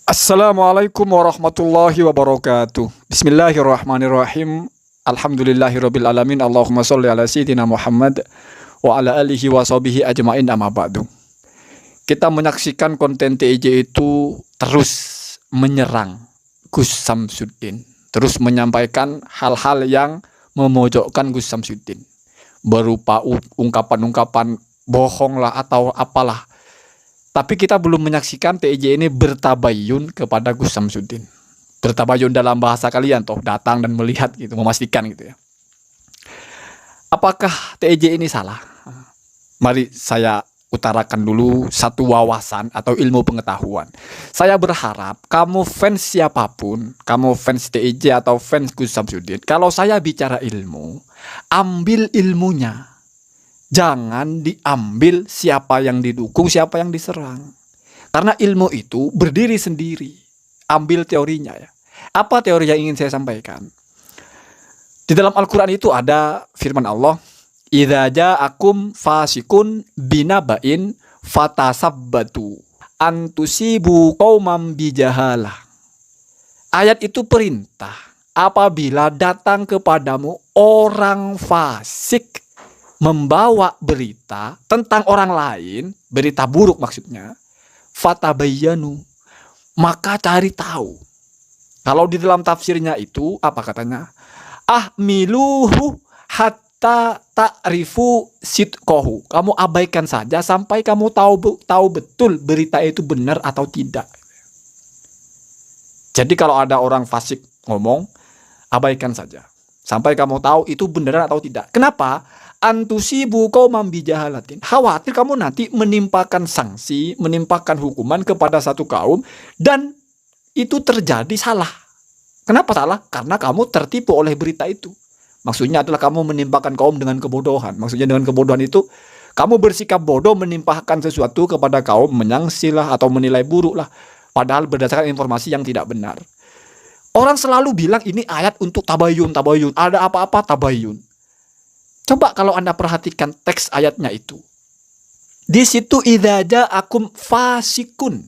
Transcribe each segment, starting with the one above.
Assalamualaikum warahmatullahi wabarakatuh. Bismillahirrahmanirrahim. Alhamdulillahirabbil alamin. Allahumma shalli ala sayyidina Muhammad wa ala alihi wa sahbihi ajmain, amma ba'du. Kita menyaksikan konten TIJ itu terus menyerang Gus Samsudin, terus menyampaikan hal-hal yang memojokkan Gus Samsudin, berupa ungkapan-ungkapan bohong lah atau apalah. Tapi kita belum menyaksikan TIJ ini bertabayun kepada Gus Samsudin. Bertabayun dalam bahasa kalian toh, datang dan melihat gitu, memastikan gitu ya. Apakah TIJ ini salah? Mari saya utarakan dulu satu wawasan atau ilmu pengetahuan. Saya berharap kamu fans siapapun, kamu fans TIJ atau fans Gus Samsudin, kalau saya bicara ilmu, ambil ilmunya. Jangan diambil siapa yang didukung, siapa yang diserang. Karena ilmu itu berdiri sendiri. Ambil teorinya ya. Apa teori yang ingin saya sampaikan? Di dalam Al-Quran itu ada firman Allah, "Idza ja'akum fasikun binaba'in fatasabbatu an tusibu qauman bijahalah." Ayat itu perintah. Apabila datang kepadamu orang fasik membawa berita tentang orang lain, berita buruk maksudnya, fatabayyanu, maka cari tahu. Kalau di dalam tafsirnya itu apa katanya? Ahmiluhu hatta ta'rifu sidqahu. Kamu abaikan saja sampai kamu tahu betul berita itu benar atau tidak. Jadi kalau ada orang fasik ngomong, abaikan saja sampai kamu tahu itu benar atau tidak. Kenapa? Antusibu qauman bijahalatin. Khawatir kamu nanti menimpakan sanksi, menimpakan hukuman kepada satu kaum dan itu terjadi salah. Kenapa salah? Karena kamu tertipu oleh berita itu. Maksudnya adalah kamu menimpakan kaum dengan kebodohan. Maksudnya dengan kebodohan itu kamu bersikap bodoh menimpakan sesuatu kepada kaum, menyangsilah atau menilai buruk lah, padahal berdasarkan informasi yang tidak benar. Orang selalu bilang ini ayat untuk tabayun, ada apa-apa tabayun. Coba kalau Anda perhatikan teks ayatnya itu. Di situ idza ja'akum fasikun.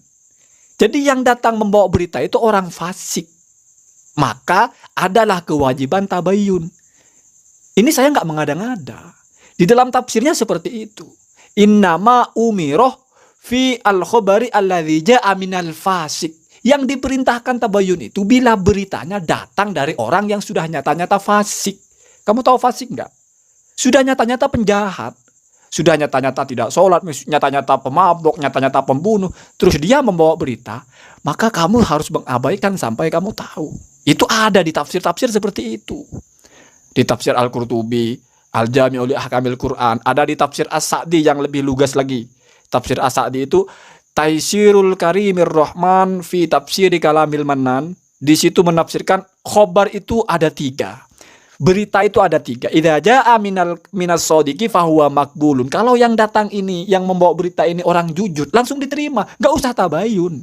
Jadi yang datang membawa berita itu orang fasik. Maka adalah kewajiban tabayun. Ini saya nggak mengada-ngada. Di dalam tafsirnya seperti itu. Innama umiroh fi al-khobari alladzi ja'a minal fasik. Yang diperintahkan tabayun itu bila beritanya datang dari orang yang sudah nyata-nyata fasik. Kamu tahu fasik nggak? Sudah nyata-nyata penjahat, sudah nyata-nyata tidak sholat, nyata-nyata pemabok, nyata-nyata pembunuh, terus dia membawa berita, maka kamu harus mengabaikan sampai kamu tahu. Itu ada di tafsir-tafsir seperti itu. Di tafsir Al-Qurtubi, Al-Jami'u li Ahkamil Quran, ada di tafsir As-Sa'di yang lebih lugas lagi. Tafsir As-Sa'di itu Taisirul Karimir Rahman fi tafsiri kalamil Mannan. Di situ menafsirkan khobar itu ada 3. Berita itu ada 3. Idza jaa minas shodiqi fahuwa makbulun. Kalau yang datang ini, yang membawa berita ini orang jujur, langsung diterima, nggak usah tabayun.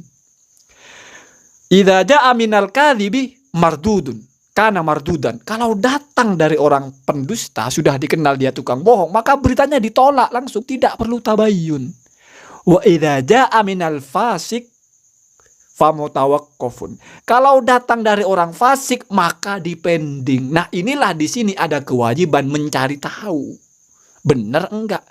Idza jaa minal kadhibi mardudun, kana mardudan. Kalau datang dari orang pendusta, sudah dikenal dia tukang bohong, maka beritanya ditolak langsung, tidak perlu tabayun. Wa idza jaa minal fasik famutawaqqafun. Kalau datang dari orang fasik maka dipending. Nah, inilah di sini ada kewajiban mencari tahu. Benar enggak?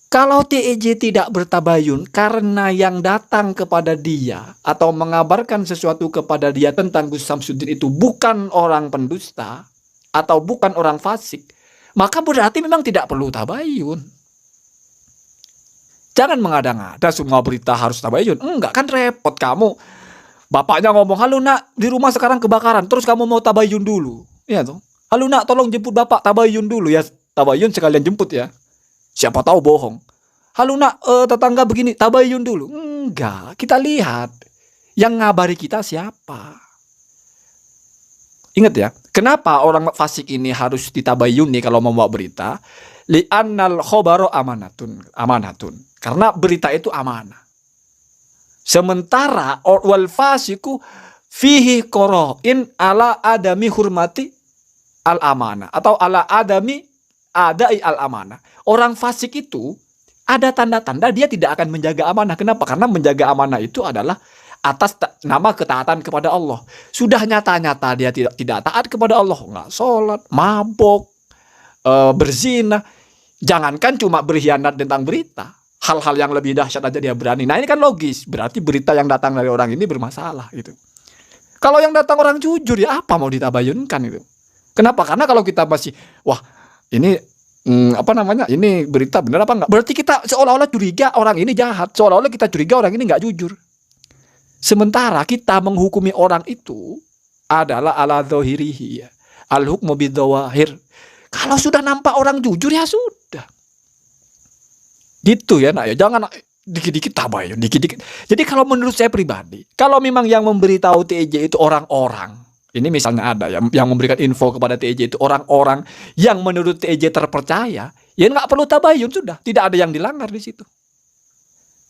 Kalau TIJ tidak bertabayun karena yang datang kepada dia atau mengabarkan sesuatu kepada dia tentang Gus Samsudin itu bukan orang pendusta atau bukan orang fasik, maka berarti memang tidak perlu tabayun. Jangan mengada-ngada semua berita harus tabayun. Enggak, kan repot kamu. Bapaknya ngomong, "Halo nak, di rumah sekarang kebakaran." Terus kamu mau tabayun dulu. Iya tuh. "Halo nak, tolong jemput bapak." Tabayun dulu ya. Tabayun sekalian jemput ya. Siapa tahu bohong. "Halo nak, tetangga begini." Tabayun dulu. Enggak, kita lihat yang ngabari kita siapa. Ingat ya, kenapa orang fasik ini harus ditabayuni kalau membawa berita? Li'annal khobaru amanatun. Karena berita itu amanah. Sementara wal fasiku fihi qara'in ala adami hurmati al amanah atau ala adami adai al amanah. Orang fasik itu ada tanda-tanda dia tidak akan menjaga amanah. Kenapa? Karena menjaga amanah itu adalah atas nama ketaatan kepada Allah. Sudah nyata-nyata dia tidak taat kepada Allah, nggak sholat, mabok, berzina. Jangankan cuma berkhianat tentang berita, hal-hal yang lebih dahsyat aja dia berani. Nah ini kan logis, berarti berita yang datang dari orang ini bermasalah gitu. Kalau yang datang orang jujur ya apa mau ditabayunkan itu? Kenapa? Karena kalau kita masih wah ini ini berita benar apa enggak? Berarti kita seolah-olah curiga orang ini jahat, seolah-olah kita curiga orang ini nggak jujur. Sementara kita menghukumi orang itu adalah ala dzahirihi, al hukmu bidzawahir. Kalau sudah nampak orang jujur ya sudah. Gitu ya, nak ya. Jangan dikit-dikit tabayun, dikit-dikit. Jadi kalau menurut saya pribadi, kalau memang yang memberitahu TJ itu orang-orang, ini misalnya ada yang memberikan info kepada TJ itu orang-orang yang menurut TJ terpercaya, ya nggak perlu tabayun sudah, tidak ada yang dilanggar di situ.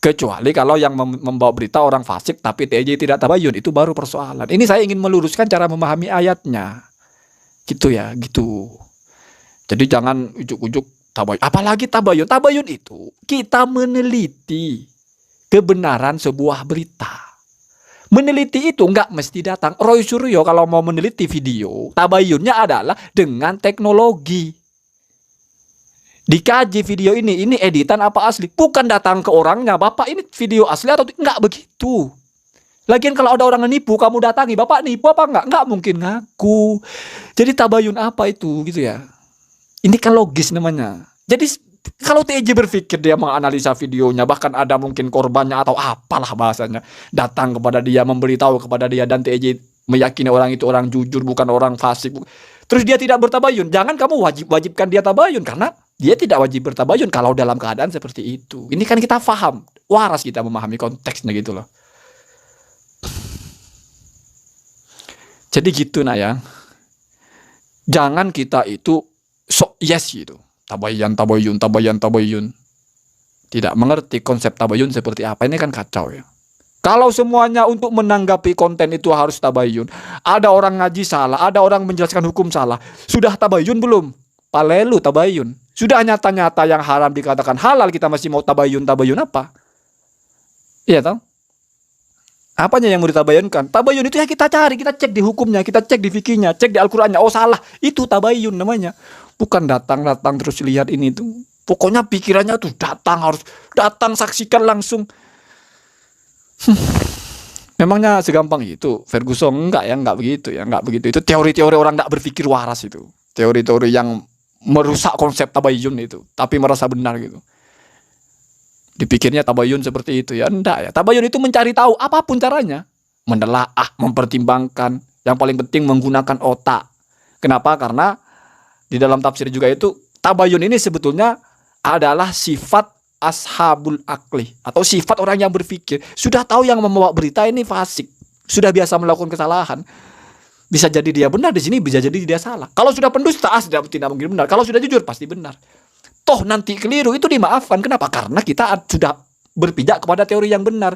Kecuali kalau yang membawa berita orang fasik tapi TJ tidak tabayun, itu baru persoalan. Ini saya ingin meluruskan cara memahami ayatnya, gitu ya, gitu. Jadi jangan ujuk-ujuk tabayun. Apalagi tabayun. Tabayun itu kita meneliti kebenaran sebuah berita. Meneliti itu nggak mesti datang. Roy Suryo kalau mau meneliti video, tabayunnya adalah dengan teknologi. Dikaji video ini editan apa asli. Bukan datang ke orangnya, Bapak ini video asli atau nggak begitu. Lagian kalau ada orang nipu, kamu datangi, Bapak nipu apa nggak? Nggak mungkin ngaku. Jadi tabayun apa itu gitu ya. Ini kan logis namanya. Jadi kalau TJ berpikir dia menganalisa videonya, bahkan ada mungkin korbannya atau apalah bahasanya, datang kepada dia, memberitahu kepada dia, dan TJ meyakini orang itu orang jujur, bukan orang fasik, terus dia tidak bertabayun, jangan kamu wajibkan dia tabayun, karena dia tidak wajib bertabayun kalau dalam keadaan seperti itu. Ini kan kita paham, waras kita memahami konteksnya gitu loh. Jadi gitu nah ya. Jangan kita itu sok yes gitu. Tabayun. Tidak mengerti konsep tabayun seperti apa. Ini kan kacau ya. Kalau semuanya untuk menanggapi konten itu harus tabayun. Ada orang ngaji salah, ada orang menjelaskan hukum salah. Sudah tabayun belum? Palelu tabayun. Sudah nyata-nyata yang haram dikatakan halal, kita masih mau tabayun apa? Iya toh? Apanya yang mau ditabayunkan? Tabayun itu ya kita cari, kita cek di hukumnya, kita cek di fikihnya, cek di Al-Qur'annya. Oh salah, itu tabayun namanya. Bukan datang terus lihat ini tuh. Pokoknya pikirannya tuh harus datang saksikan langsung. Memangnya segampang itu? Ferguson enggak begitu ya, enggak begitu. Itu teori-teori orang enggak berpikir waras itu. Teori-teori yang merusak konsep tabayun itu, tapi merasa benar gitu. Dipikirnya tabayun seperti itu ya, enggak ya. Tabayun itu mencari tahu apapun caranya. Menelaah, mempertimbangkan, yang paling penting menggunakan otak. Kenapa? Karena di dalam tafsir juga itu tabayun ini sebetulnya adalah sifat ashabul akli atau sifat orang yang berpikir. Sudah tahu yang membawa berita ini fasik, sudah biasa melakukan kesalahan. Bisa jadi dia benar di sini, bisa jadi dia salah. Kalau sudah pendusta, tidak mungkin benar. Kalau sudah jujur pasti benar. Toh nanti keliru itu dimaafkan. Kenapa? Karena kita sudah berpijak kepada teori yang benar.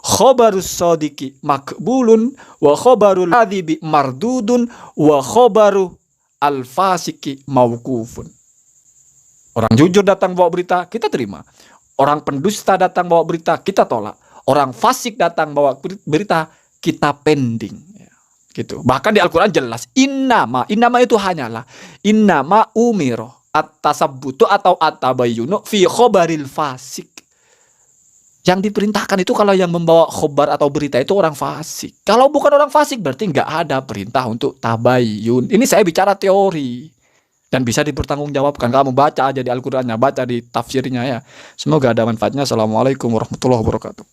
Khobarus sodiki makbulun wa khobarul adhibi mardudun wa khobaru al-fasiki mauqufun. Orang jujur datang bawa berita, kita terima. Orang pendusta datang bawa berita, kita tolak. Orang fasik datang bawa berita, kita pending. Gitu. Bahkan di Al-Quran jelas, innama itu hanyalah innama umiro at-tasabbutu atau at-tabayyunu fi khobaril fasik. Yang diperintahkan itu kalau yang membawa khobar atau berita itu orang fasik. Kalau bukan orang fasik berarti nggak ada perintah untuk tabayyun. Ini saya bicara teori. Dan bisa dipertanggungjawabkan. Kamu baca aja di Al-Qurannya, baca di tafsirnya ya. Semoga ada manfaatnya. Assalamualaikum warahmatullahi wabarakatuh.